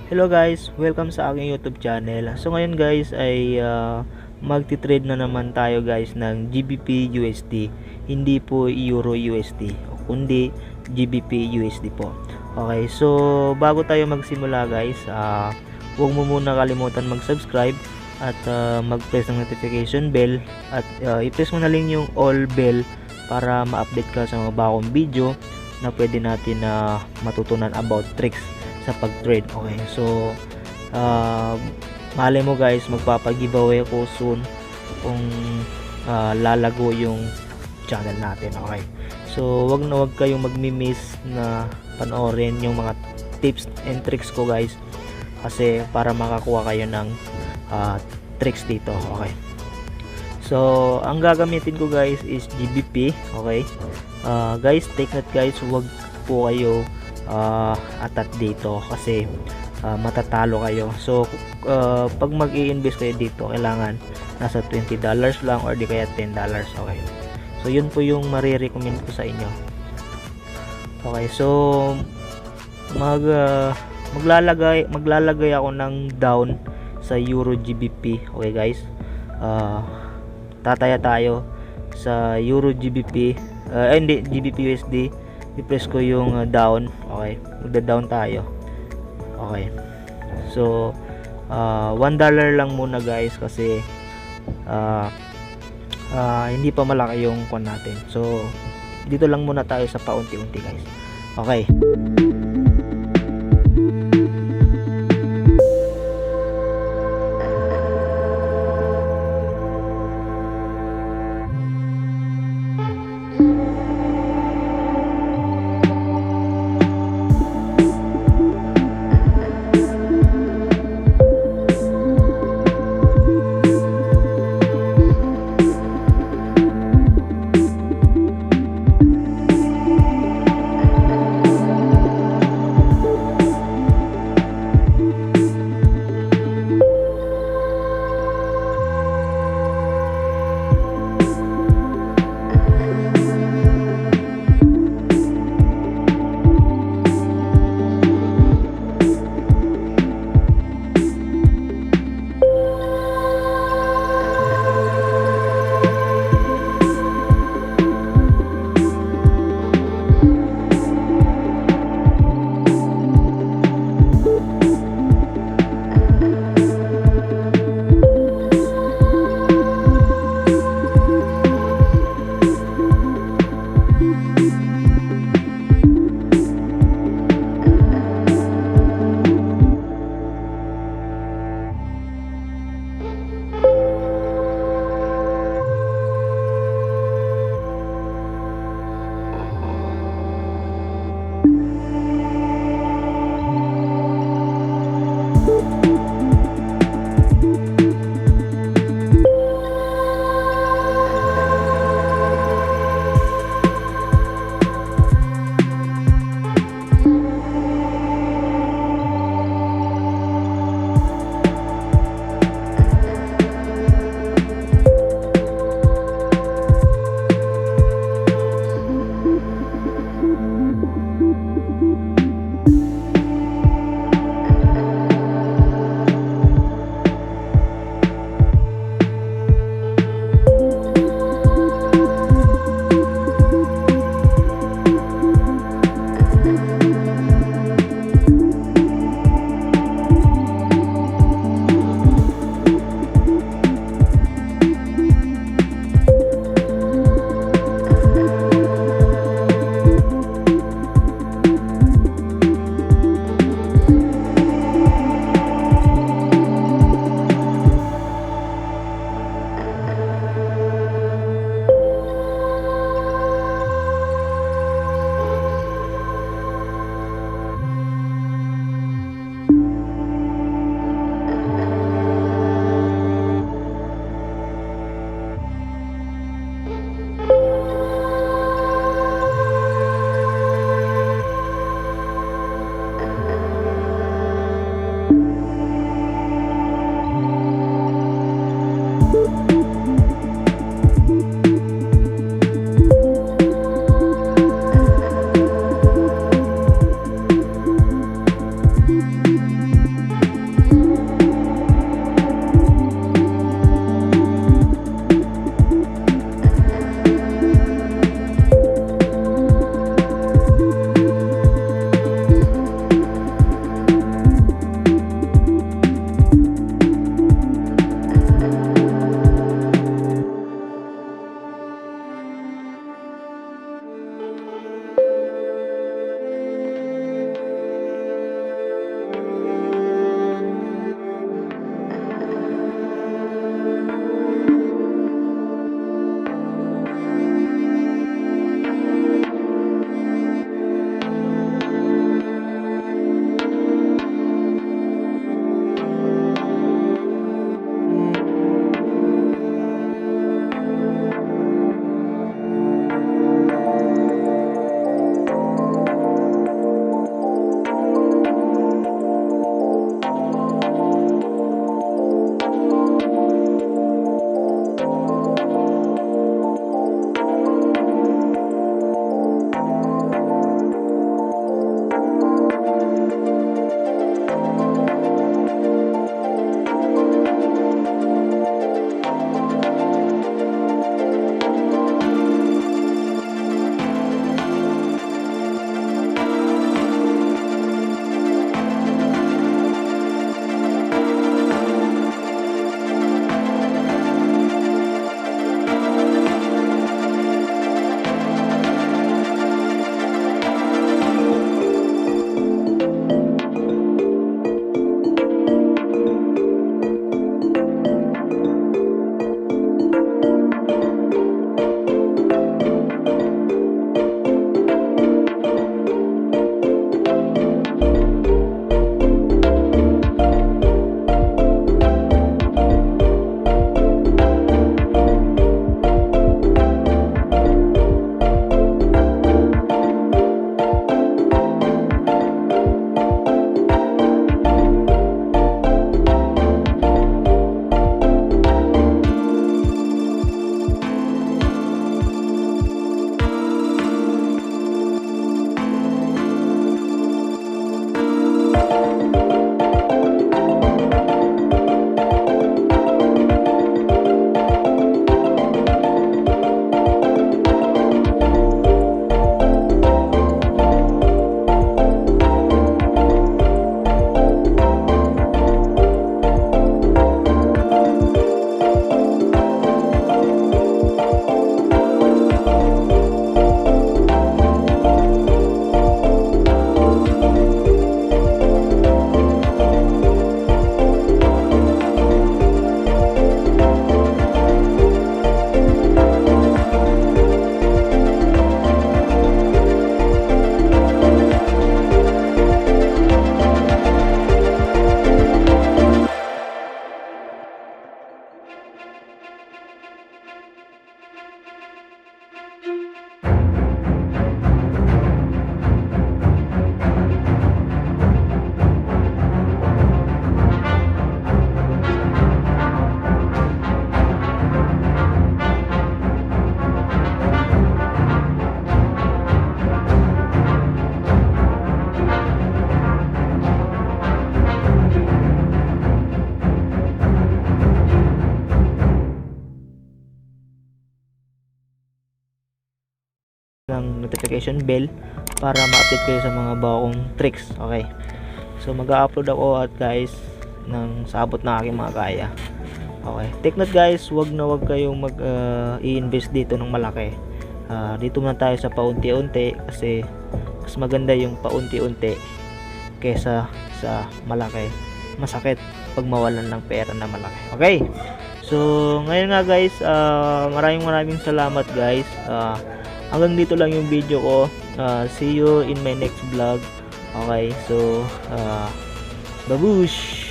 Hello guys, welcome sa aking YouTube channel. So ngayon guys ay magti-trade na naman tayo guys ng GBP USD. Hindi po Euro USD, kundi GBP USD po. Okay, so bago tayo magsimula guys, huwag mo muna kalimutan mag-subscribe at mag-press ng notification bell at i-press mo na lang yung all bell para ma-update ka sa mga bagong video na pwede natin matutunan about tricks sa pag-trade. Okay, so malay mo guys, magpapag-giveaway ako soon kung lalago yung channel natin. Okay, so wag kayong magmi-miss na panoorin yung mga tips and tricks ko guys, kasi para makakuha kayo ng tricks dito. Okay, so ang gagamitin ko guys is GBP. Okay, guys, take note guys, wag po kayo atat dito kasi matatalo kayo. So pag mag-i-invest kayo dito, kailangan nasa $20 lang or di kaya $10. Okay, so yun po yung marirecommend ko sa inyo. Okay, so maglalagay ako ng down sa Euro GBP. Okay guys, tataya tayo sa Euro GBP, hindi, GBP USD. I-press ko yung down. Okay, magda-down tayo. Okay, so $1 lang muna guys, kasi hindi pa malaki yung kon natin. So dito lang muna tayo sa paunti-unti guys. Okay, ng notification bell para ma-update kayo sa mga bagong tricks. Okay, so mag-a-upload ako at guys ng sabot na aking mga kaya. Okay, take note guys, wag kayong i-invest dito ng malaki. Dito muna tayo sa paunti-unti kasi mas maganda yung paunti-unti kesa sa malaki. Masakit pag mawalan ng pera na malaki. Okay, so ngayon nga guys, maraming salamat guys. Hanggang dito lang yung video ko. See you in my next vlog. Okay, so babush!